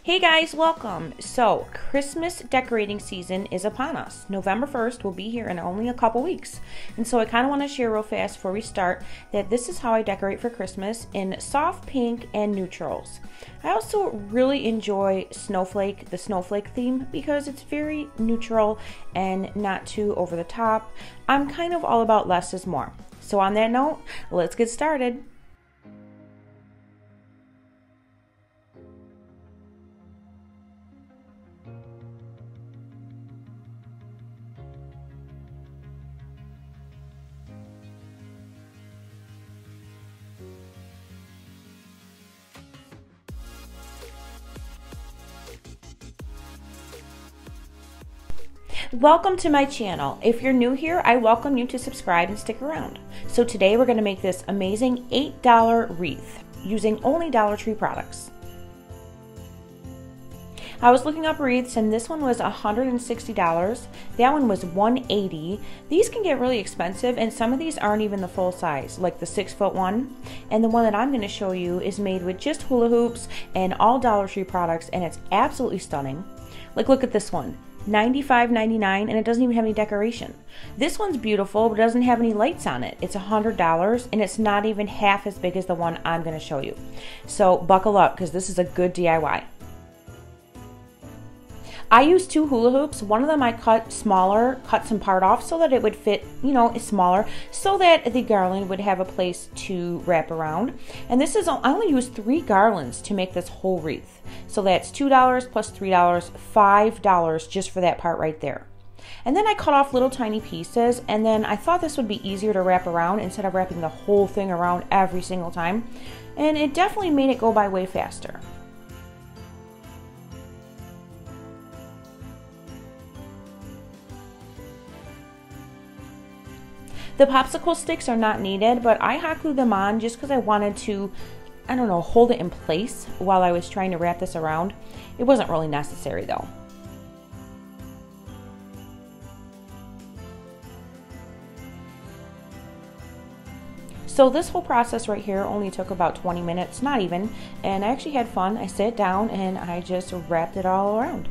Hey guys, welcome. So, Christmas decorating season is upon us. November 1st will be here in only a couple weeks. And so I kind of want to share real fast before we start that this is how I decorate for Christmas in soft pink and neutrals. I also really enjoy the snowflake theme, because it's very neutral and not too over the top. I'm kind of all about less is more. So on that note, let's get started. Welcome to my channel. If you're new here, I welcome you to subscribe and stick around. So today we're going to make this amazing $8 wreath using only Dollar Tree products. I was looking up wreaths and this one was $160. That one was $180. These can get really expensive, and some of these aren't even the full size, like the 6-foot one. And the one that I'm going to show you is made with just hula hoops and all Dollar Tree products, and it's absolutely stunning. Like, look at this one. $95.99, and it doesn't even have any decoration. This one's beautiful, but it doesn't have any lights on it. It's $100, and it's not even half as big as the one I'm going to show you. So buckle up, because this is a good DIY. I used 2 hula hoops. One of them I cut smaller, cut some part off so that it would fit, smaller, so that the garland would have a place to wrap around. And this is, I only used 3 garlands to make this whole wreath. So that's $2 plus $3, $5 just for that part right there. And then I cut off little tiny pieces, and then I thought this would be easier to wrap around instead of wrapping the whole thing around every single time. And it definitely made it go by way faster. The popsicle sticks are not needed, but I hot glued them on just because I wanted to, hold it in place while I was trying to wrap this around. It wasn't really necessary though. So this whole process right here only took about 20 minutes, not even, and I actually had fun. I sat down and I just wrapped it all around.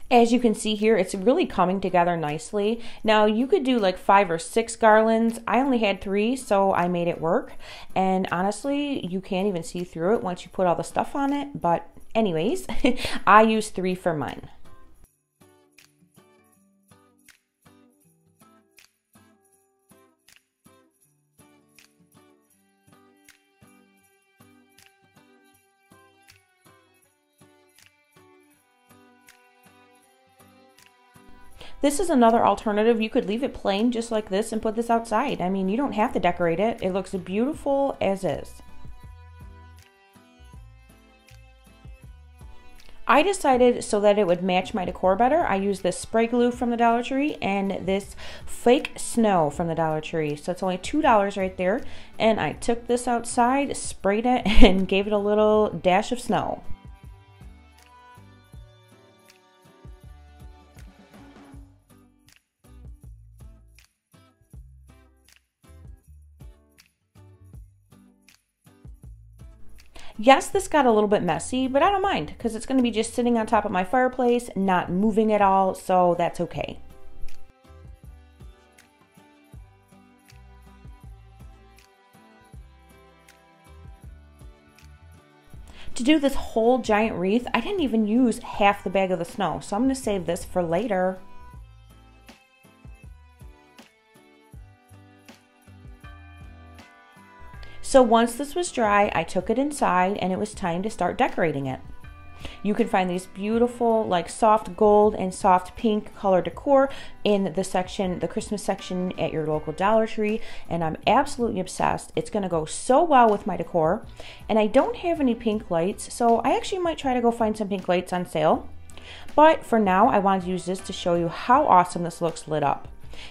As you can see here, it's really coming together nicely. Now you could do like 5 or 6 garlands. I only had 3, so I made it work. And honestly, you can't even see through it once you put all the stuff on it. But anyways, I used 3 for mine. This is another alternative. You could leave it plain just like this and put this outside. I mean, you don't have to decorate it. It looks beautiful as is. I decided so that it would match my decor better, I used this spray glue from the Dollar Tree and this fake snow from the Dollar Tree. So it's only $2 right there. And I took this outside, sprayed it, and gave it a little dash of snow. Yes, this got a little bit messy, but I don't mind because it's going to be just sitting on top of my fireplace, not moving at all, so that's okay. To do this whole giant wreath, I didn't even use half the bag of the snow, so I'm going to save this for later. So once this was dry, I took it inside and it was time to start decorating it. You can find these beautiful like soft gold and soft pink color decor in the section, the Christmas section at your local Dollar Tree, and I'm absolutely obsessed. It's gonna go so well with my decor, and I don't have any pink lights, so I actually might try to go find some pink lights on sale. But for now, I wanted to use this to show you how awesome this looks lit up.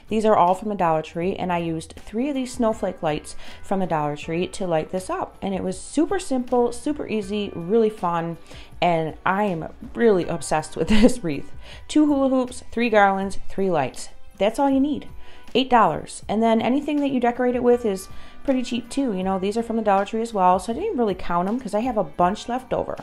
These are all from the Dollar Tree, and I used 3 of these snowflake lights from the Dollar Tree to light this up. And it was super simple, super easy, really fun, and I am really obsessed with this wreath. 2 hula hoops, 3 garlands, 3 lights. That's all you need. $8. And then anything that you decorate it with is pretty cheap too. You know, these are from the Dollar Tree as well, so I didn't really count them because I have a bunch left over.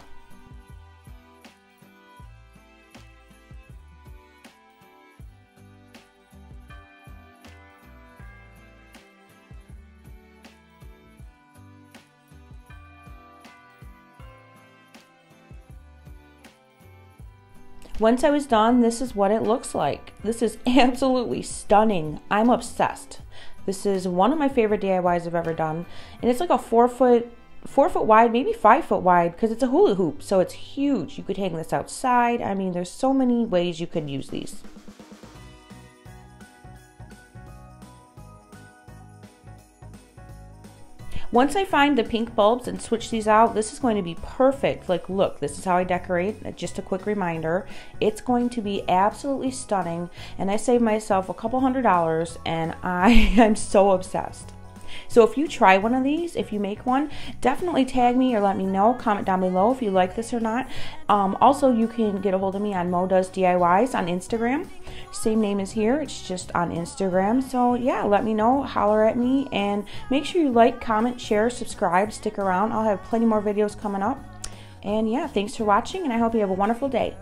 Once I was done, this is what it looks like. This is absolutely stunning. I'm obsessed. This is one of my favorite DIYs I've ever done. And it's like a 4 foot wide, maybe 5 foot wide, because it's a hula hoop, so it's huge. You could hang this outside. I mean, there's so many ways you could use these. Once I find the pink bulbs and switch these out, this is going to be perfect. Like, look, this is how I decorate. Just a quick reminder. It's going to be absolutely stunning, and I saved myself a couple $100, and I am so obsessed. So if you try one of these, if you make one, definitely tag me or let me know. Comment down below if you like this or not. Also, you can get a hold of me on Mo Does DIYs on Instagram. Same name as here, it's just on Instagram. So yeah, let me know, holler at me, and make sure you like, comment, share, subscribe, stick around. I'll have plenty more videos coming up. And yeah, thanks for watching, and I hope you have a wonderful day.